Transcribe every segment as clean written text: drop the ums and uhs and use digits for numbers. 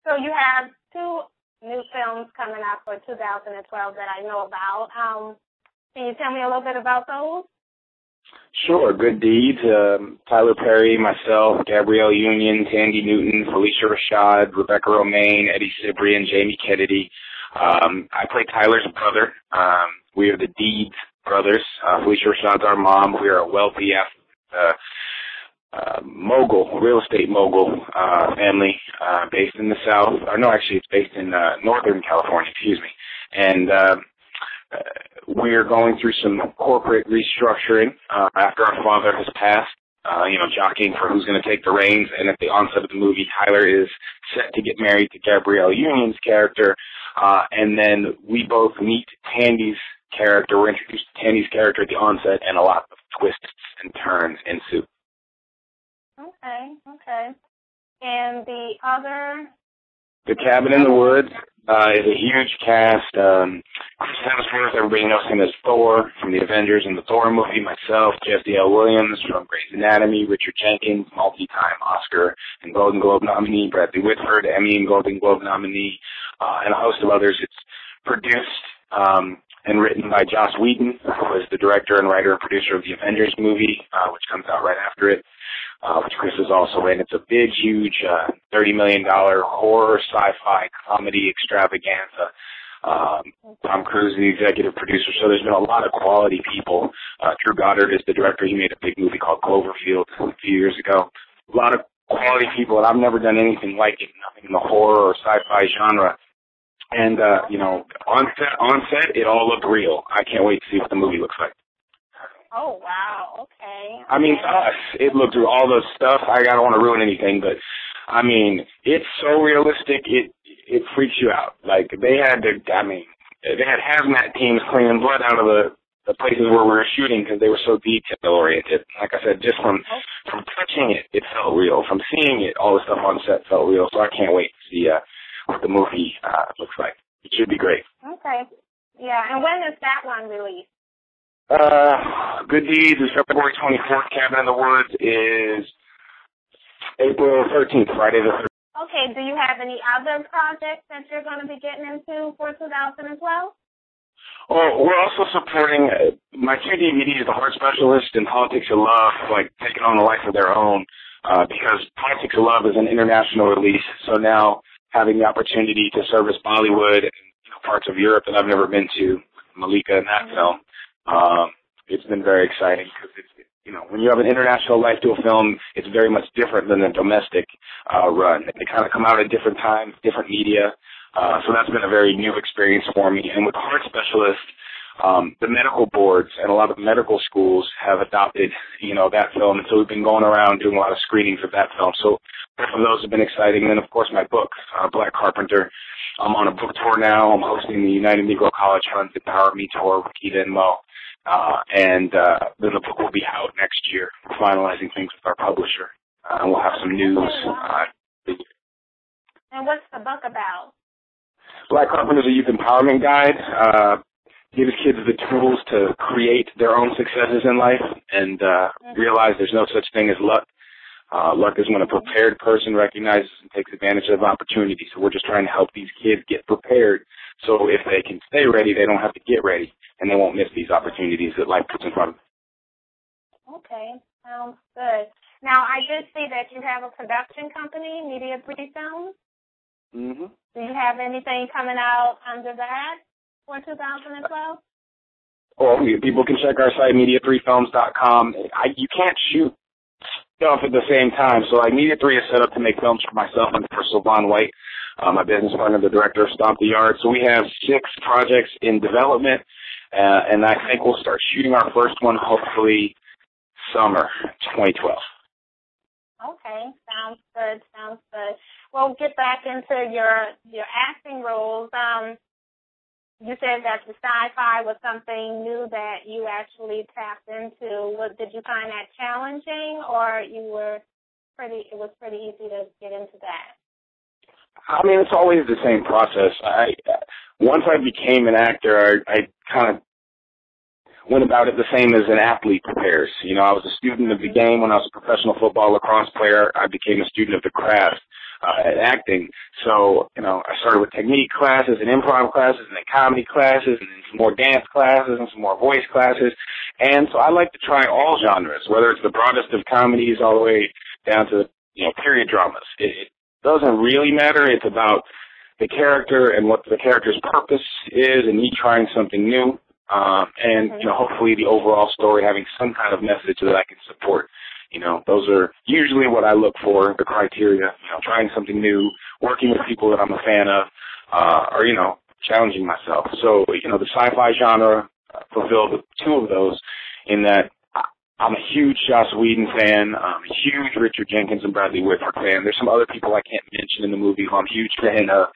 So you have two new films coming out for 2012 that I know about. Can you tell me a little bit about those? Sure. Good Deeds. Tyler Perry, myself, Gabrielle Union, Tandy Newton, Felicia Rashad, Rebecca Romaine, Eddie Cibrian, Jamie Kennedy. I play Tyler's brother. We are the Deeds brothers. Felicia Rashad's our mom. We are a wealthy mogul, real estate mogul family based in the South. Or no, actually, it's based in Northern California, excuse me. And we're going through some corporate restructuring after our father has passed, jockeying for who's going to take the reins. And at the onset of the movie, Tyler is set to get married to Gabrielle Union's character. And then we both meet Tandy's character. We're introduced to Tandy's character at the onset, and a lot of twists and turns ensue. Okay. And the other? The Cabin in the Woods is a huge cast. Chris Hemsworth, everybody knows him as Thor from the Avengers and the Thor movie. Myself, Jesse L. Williams from Grey's Anatomy. Richard Jenkins, multi-time Oscar and Golden Globe nominee. Bradley Whitford, Emmy and Golden Globe nominee, and a host of others. It's produced and written by Joss Whedon, who is the director and writer and producer of the Avengers movie, which comes out right after it, which Chris is also in. It's a big, huge $30 million horror, sci-fi, comedy extravaganza. Tom Cruise is the executive producer, so there's been a lot of quality people. Drew Goddard is the director. He made a big movie called Cloverfield a few years ago. A lot of quality people, and I've never done anything like it, nothing in the horror or sci-fi genre. And, on set, it all looked real. I can't wait to see what the movie looks like. Oh, wow. Okay. I mean, to us, it looked through all the stuff. I don't want to ruin anything, but, I mean, it's so realistic, it freaks you out. Like, they had hazmat teams cleaning blood out of the places where we were shooting because they were so detail-oriented. Like I said, just from touching it, it felt real. From seeing it, all the stuff on set felt real. So I can't wait to see what the movie looks like. It should be great. Okay. Yeah, and when is that one released? Good Deeds is February 24th. Cabin in the Woods is April 13th, Friday the 13th. Okay, do you have any other projects that you're going to be getting into for 2012? Oh, we're also supporting my two DVDs, The Heart Specialist and Politics of Love, like taking on a life of their own, because Politics of Love is an international release. So now having the opportunity to service Bollywood and parts of Europe that I've never been to, Malika and that film, it's been very exciting because it's, when you have an international life to a film, it's very much different than a domestic run. They kind of come out at different times, different media. So that's been a very new experience for me. And with Heart Specialist, the medical boards and a lot of medical schools have adopted, that film. And so we've been going around doing a lot of screenings of that film. So both of those have been exciting. And then, of course, my book, Black Carpenter. I'm on a book tour now. I'm hosting the United Negro College Fund's Empower Me Tour with Keita and Mo. And then the book will be out next year. We're finalizing things with our publisher. And we'll have some news. And what's the book about? Black Carpenter is a youth empowerment guide. Gives kids the tools to create their own successes in life and realize there's no such thing as luck. Luck is when a prepared person recognizes and takes advantage of opportunities. So we're just trying to help these kids get prepared so if they can stay ready, they don't have to get ready, and they won't miss these opportunities that life puts in front of them. Okay, sounds good. Now, I did see that you have a production company, Media 3 Films. Mm-hmm. Do you have anything coming out under that for 2012? Well, people can check our site, media3films.com. You can't shoot stuff at the same time. So, Media 3 is set up to make films for myself and for Sylvan White, my business partner, the director of Stomp the Yard. So we have 6 projects in development, and I think we'll start shooting our first one hopefully summer 2012. Okay, sounds good. Well, get back into your acting roles. You said that the sci-fi was something new that you actually tapped into. Did you find that challenging, or it was pretty easy to get into that? I mean, it's always the same process. Once I became an actor, I kind of went about it the same as an athlete prepares. I was a student of the game when I was a professional football lacrosse player. I became a student of the craft at acting. So, you know, I started with technique classes and improv classes and then comedy classes and then some more dance classes and some more voice classes. And so I like to try all genres, whether it's the broadest of comedies all the way down to, you know, period dramas. It doesn't really matter. It's about the character and what the character's purpose is and me trying something new. And, you know, hopefully the overall story having some kind of message that I can support. You know, those are usually what I look for, the criteria, you know, trying something new, working with people that I'm a fan of, or, you know, challenging myself. So, you know, the sci-fi genre fulfilled two of those in that I'm a huge Joss Whedon fan. I'm a huge Richard Jenkins and Bradley Whitford fan. There's some other people I can't mention in the movie who I'm a huge fan of.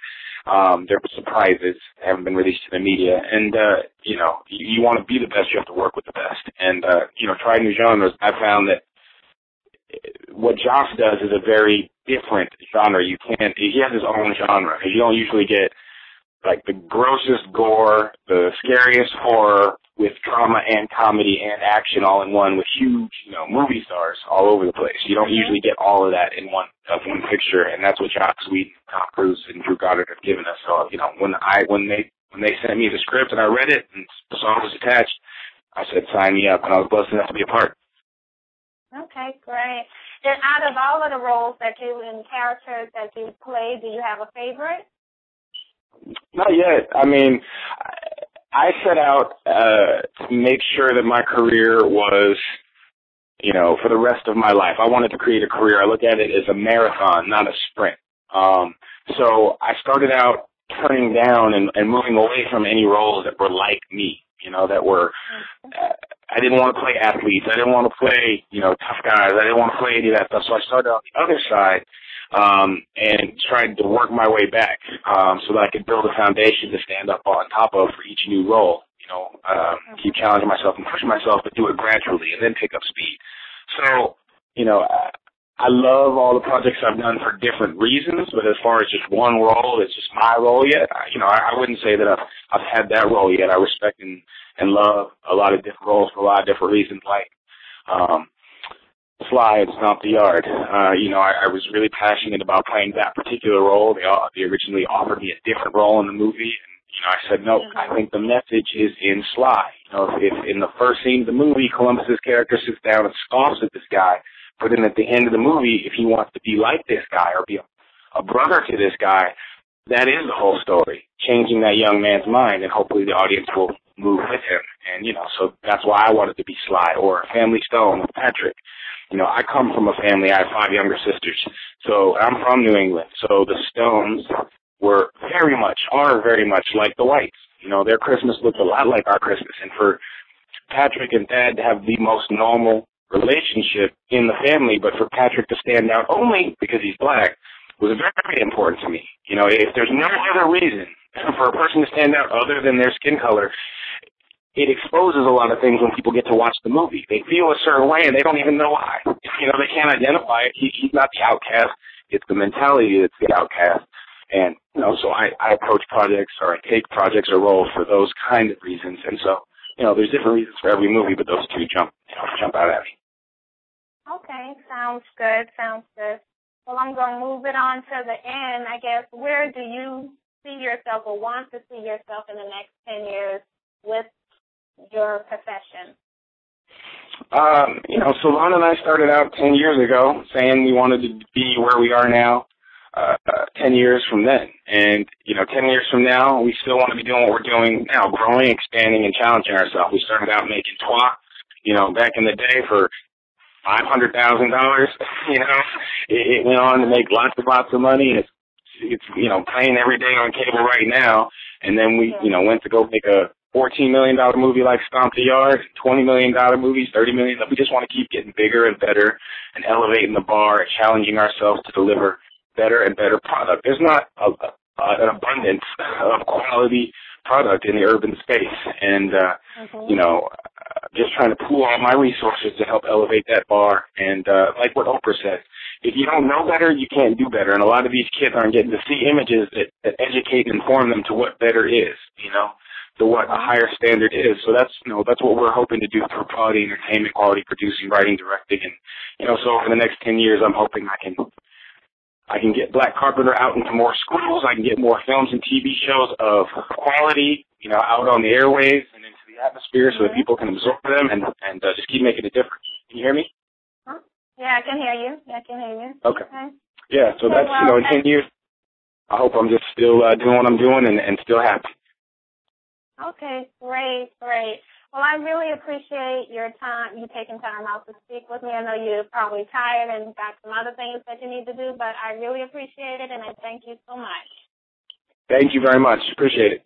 They're surprises, haven't been released to the media. And, you know, you want to be the best, you have to work with the best. And, you know, try new genres. I found that what Joss does is a very different genre. He has his own genre. You don't usually get, like, the grossest gore, the scariest horror with drama and comedy and action all in one with huge, you know, movie stars all over the place. You don't usually get all of that in one picture, and that's what Joss Whedon, Tom Cruise, and Drew Goddard have given us. So, you know, when they sent me the script and I read it and the song was attached, I said, sign me up, and I was blessed enough to be a part. Okay, great. And out of all of the roles that you and characters that you played, do you have a favorite? Not yet. I mean, I set out to make sure that my career was, you know, for the rest of my life. I wanted to create a career. I look at it as a marathon, not a sprint. So I started out turning down and moving away from any roles that were like me, you know, that were, I didn't want to play athletes. I didn't want to play, you know, tough guys. I didn't want to play any of that stuff. So I started on the other side and tried to work my way back so that I could build a foundation to stand up on top of for each new role. You know, keep challenging myself and pushing myself, but do it gradually and then pick up speed. So, you know, I love all the projects I've done for different reasons, but as far as just one role, it's just my role yet. You know, I wouldn't say that I've had that role yet. I respect and love a lot of different roles for a lot of different reasons, like Sly and Stomp the Yard. You know, I was really passionate about playing that particular role. They originally offered me a different role in the movie, and, you know, I said, no, I think the message is in Sly. You know, if in the first scene of the movie, Columbus's character sits down and stomps at this guy, but then at the end of the movie, if he wants to be like this guy or be a brother to this guy, that is the whole story, changing that young man's mind, and hopefully the audience will move with him. And, you know, so that's why I wanted to be Sly, or Family Stone with Patrick. You know, I come from a family, I have 5 younger sisters, so I'm from New England. So the Stones are very much like the Whites. You know, their Christmas looked a lot like our Christmas. And for Patrick and Dad to have the most normal relationship in the family, but for Patrick to stand out only because he's black was very important to me. You know, if there's no other reason for a person to stand out other than their skin color, it exposes a lot of things when people get to watch the movie. They feel a certain way and they don't even know why. You know, they can't identify it. He's not the outcast. It's the mentality that's the outcast. And, you know, so I approach projects, or I take projects or roles for those kind of reasons. And so, you know, there's different reasons for every movie, but those two jump out at me. Okay, sounds good. Well, I'm going to move it on to the end. I guess, where do you see yourself or want to see yourself in the next 10 years with your profession? You know, Solana and I started out 10 years ago saying we wanted to be where we are now 10 years from then. And, you know, 10 years from now, we still want to be doing what we're doing now, growing, expanding, and challenging ourselves. We started out making twat, you know, back in the day for $500,000, you know. It went on to make lots of money. It's you know, playing every day on cable right now. And then we, you know, went to go make a $14 million movie like Stomp the Yard, $20 million movies, $30 million. We just want to keep getting bigger and better and elevating the bar and challenging ourselves to deliver better and better product. There's not an abundance of quality product in the urban space. And, you know, just trying to pool all my resources to help elevate that bar. And like what Oprah said, if you don't know better, you can't do better. And a lot of these kids aren't getting to see images that educate and inform them to what better is, you know, to what a higher standard is. So that's, you know, that's what we're hoping to do through quality entertainment, quality producing, writing, directing. And, you know, so over the next 10 years, I'm hoping I can I can get Black Carpenter out into more schools. I can get more films and TV shows of quality, out on the airwaves and into the atmosphere so that people can absorb them and just keep making a difference. Can you hear me? Huh? Yeah, I can hear you. Okay. Yeah, so that's, in 10 years, I hope I'm just still doing what I'm doing and still happy. Okay, great. Well, I really appreciate your time, you taking time out to speak with me. I know you're probably tired and got some other things that you need to do, but I really appreciate it, and I thank you so much. Thank you very much. Appreciate it.